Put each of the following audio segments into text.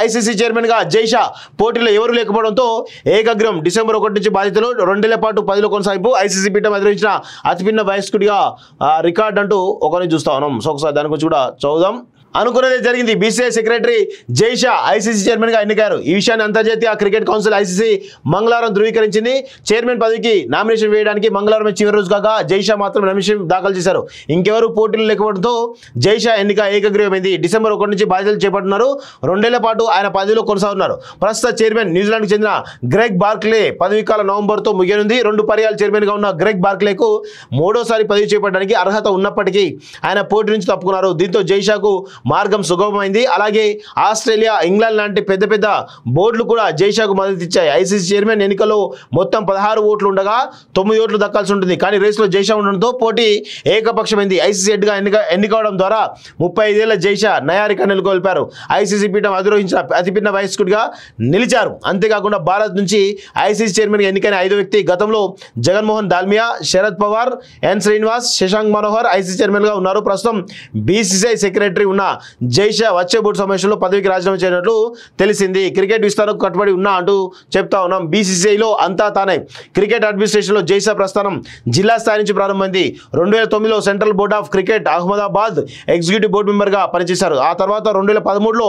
ICC చైర్మన్గా జైషా పోటీలో ఎవరు లేకపోవడంతో ఏకగ్రం డిసెంబర్ 1 నుంచి బాధ్యతలు 2 ఏళ్ల పాటు 10లో కొనసాగింపు ఐసీసీ పీఠం ఎదురించిన అతిపిన్న వయస్కుడిగా రికార్డ్ అంటూ ఒకరిని చూస్తా ఉన్నాం. సో ఒకసారి దాని గురించి కూడా చూద్దాం. అనుకున్నదే జరిగింది. బీసీఐ సెక్రటరీ జైషా ఐసీసీ చైర్మన్గా ఎన్నికారు. ఈ విషయాన్ని అంతర్జాతీయ క్రికెట్ కౌన్సిల్ ఐసీసీ మంగళవారం ధృవీకరించింది. చైర్మన్ పదవికి నామినేషన్ వేయడానికి మంగళవారం చివరి రోజు కాగా జైషా మాత్రం నామినేషన్ దాఖలు చేశారు. ఇంకెవరు పోటీలు లేకపోవడంతో జైషా ఎన్నిక ఏకగ్రీవమైంది. డిసెంబర్ 1 నుంచి బాధ్యతలు చేపడుతున్నారు. 2 ఏళ్ల పాటు ఆయన పదవిలో కొనసాగుతున్నారు. ప్రస్తుత చైర్మన్ న్యూజిలాండ్కి చెందిన గ్రెగ్ బార్క్లే పదవి కాలం నవంబర్తో ముగియనుంది. 2 పర్యాలు చైర్మన్గా ఉన్న గ్రెగ్ బార్క్లేకు 3వసారి పదవి చేపట్టడానికి అర్హత ఉన్నప్పటికీ ఆయన పోటీ నుంచి తప్పుకున్నారు. దీంతో జైషాకు మార్గం సుగమమైంది. అలాగే ఆస్ట్రేలియా, ఇంగ్లాండ్ లాంటి పెద్ద పెద్ద బోర్డులు కూడా జైషాకు మద్దతు ఇచ్చాయి. ఐసీసీ చైర్మన్ ఎన్నికల్లో మొత్తం 16 ఓట్లు ఉండగా 9 ఓట్లు దక్కాల్సి ఉంటుంది. కానీ రేసులో జైషా ఉండడంతో పోటీ ఏకపక్షమైంది. ఐసీసీ హెడ్గా ఎన్నికవడం ద్వారా 35 ఏళ్ల జైషా నయారిక నెలకొల్పారు. ఐసీసీ పీఠం అధిరోహించిన అతిపిన్న వయస్కుడిగా నిలిచారు. అంతేకాకుండా భారత్ నుంచి ఐసీసీ చైర్మన్గా ఎన్నికైన 5వ వ్యక్తి గతంలో జగన్మోహన్ దాల్మియా, శరద్ పవార్, ఎన్ శ్రీనివాస్, శశాంక్ మనోహర్ ఐసీసీ చైర్మన్గా ఉన్నారు. ప్రస్తుతం బీసీసీఐ సెక్రటరీ ఉన్న జైషా వచ్చే బోర్డు సమావేశంలో పదవికి రాజీనామా చేయనట్లు తెలిసింది. క్రికెట్ విస్తరణకు కట్టుబడి ఉన్నా అంటూ చెప్తా ఉన్నాం. బీసీసీఐలో అంతా తానే. క్రికెట్ అడ్మినిస్ట్రేషన్లో జైషా ప్రస్థానం జిల్లా స్థాయి నుంచి ప్రారంభమైంది. 2009లో central board of cricket Ahmedabad executive board మెంబర్గా పనిచేశారు. ఆ తర్వాత 2013లో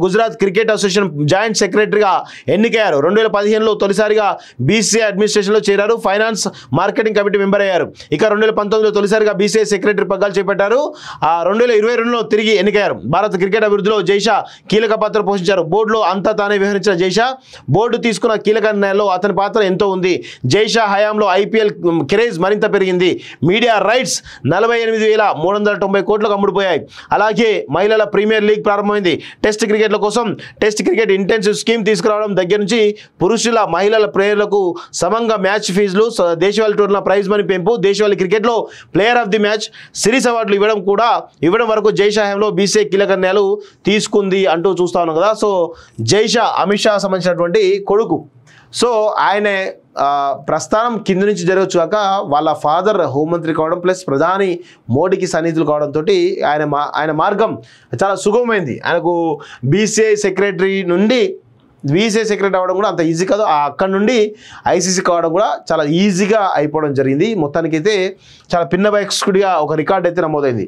గుజరాత్ క్రికెట్ అసోసియేషన్ జాయింట్ సెక్రటరీగా ఎన్నికయ్యారు. 2015లో తొలిసారిగా బీసీఐ అడ్మినిస్ట్రేషన్లో చేరారు. ఫైనాన్స్ మార్కెటింగ్ కమిటీ మెంబర్ అయ్యారు. ఇక 2019లో తొలిసారిగా బీసీఐ సెక్రటరీ పగ్గాలు చేపట్టారు. 2022లో తిరిగి ఎన్నికయ్యారు. భారత క్రికెట్ అభివృద్ధిలో జైషా కీలక పాత్ర పోషించారు. బోర్డులో అంతా తానే వ్యవహరించిన జైషా బోర్డు తీసుకున్న కీలక నిర్ణయాల్లో అతని పాత్ర ఎంతో ఉంది. జైషా హయాంలో ఐపీఎల్ క్రేజ్ మరింత పెరిగింది. మీడియా రైట్స్ 48,390 కోట్లకు అమ్ముడుపోయాయి. అలాగే మహిళల ప్రీమియర్ లీగ్ ప్రారంభమైంది. టెస్ట్ క్రికెట్ల కోసం టెస్ట్ క్రికెట్ ఇంటెన్సివ్ స్కీమ్ తీసుకురావడం దగ్గర నుంచి పురుషుల మహిళల ప్లేయర్లకు సమంగా మ్యాచ్ ఫీజులు, దేశవాళీ టూర్ల ప్రైజ్ మనీ పెంపు, దేశవాళీ క్రికెట్లో player of the match, series అవార్డులు ఇవ్వడం వరకు జైషా హయాంలో బీసీఐ కీలక నిర్ణయాలు తీసుకుంది అంటూ చూస్తా ఉన్నాం కదా. సో జైషా అమిత్ షా సంబంధించినటువంటి కొడుకు. సో ఆయన ప్రస్థానం కింద నుంచి జరగచ్చు కాక వాళ్ళ ఫాదర్ హోంమంత్రి కావడం ప్లస్ ప్రధాని మోడీకి సన్నిహితులు కావడంతో ఆయన మార్గం చాలా సుగమమైంది. ఆయనకు బీసీఐ సెక్రటరీ నుండి బీసీఐ సెక్రటరీ అవ్వడం కూడా అంత ఈజీ కాదు. అక్కడ నుండి ఐసీసీ కావడం కూడా చాలా ఈజీగా అయిపోవడం జరిగింది. మొత్తానికైతే చాలా పిన్న వయస్కుడిగా ఒక రికార్డ్ అయితే నమోదైంది.